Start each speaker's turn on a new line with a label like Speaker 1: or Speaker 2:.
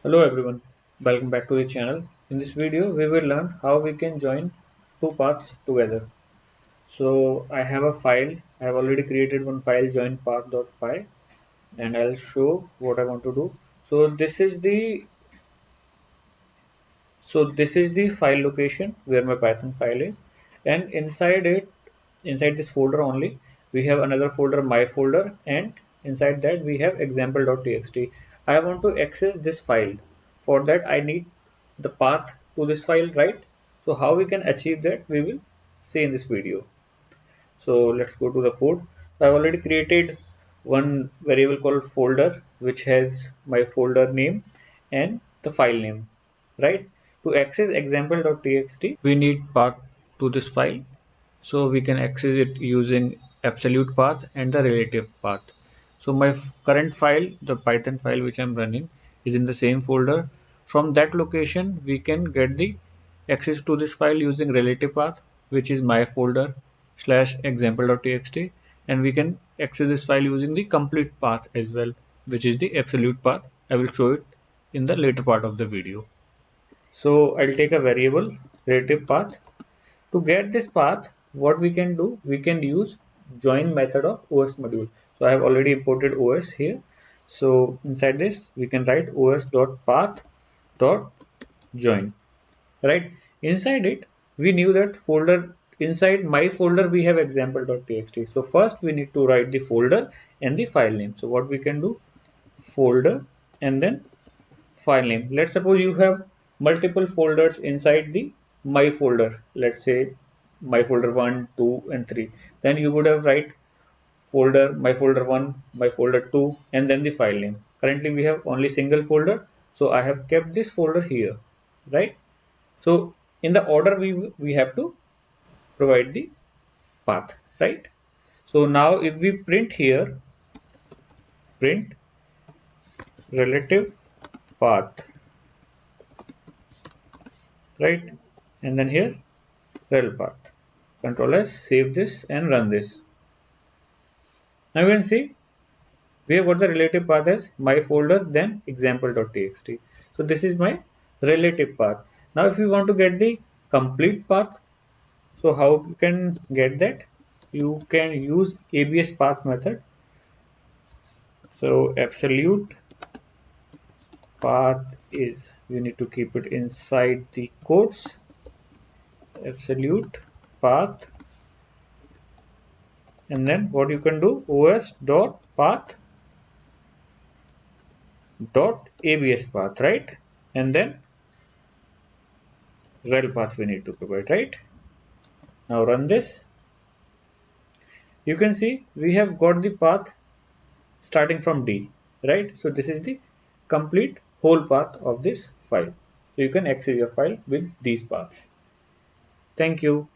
Speaker 1: Hello everyone, welcome back to the channel. In this video, we will learn how we can join two paths together. So I have a file. I have already created one file join path.py and I'll show what I want to do. So this is the file location where my Python file is, and inside this folder only, we have another folder, my folder, and inside that we have example.txt. I want to access this file. For that, I need the path to this file, right? So how we can achieve that, we will see in this video. So let's go to the code. I've already created one variable called folder, which has my folder name and the file name, right? To access example.txt, we need path to this file. So we can access it using absolute path and the relative path. So my current file, the Python file which I'm running, is in the same folder. From that location, we can get the access to this file using relative path, which is my folder slash example.txt, and we can access this file using the complete path as well, which is the absolute path. I will show it in the later part of the video. So I'll take a variable relative path. To get this path, what we can do, we can use join method of OS module. So I have already imported OS here. So inside this, we can write os.path.join. Right? Inside it, we knew that folder inside my folder we have example.txt. So first we need to write the folder and the file name. So what we can do, folder and then file name. Let's suppose you have multiple folders inside the my folder. Let's say my folder 1, 2 and 3. Then you would have write folder my folder 1, my folder 2 and then the file name. Currently we have only single folder, so I have kept this folder here, right? So in the order we have to provide the path, right? So now if we print here, print relative path, right? And then here rel path. Control S, save this and run this. Now you can see we have got the relative path as my folder then example.txt. So this is my relative path. Now if you want to get the complete path, so how you can get that? You can use ABS path method. So absolute path is, you need to keep it inside the quotes, absolute path, and then what you can do, os dot path dot abs path, right? And then rel path we need to provide, right? Now run this. You can see we have got the path starting from D, right? So this is the complete whole path of this file. So you can access your file with these paths. Thank you.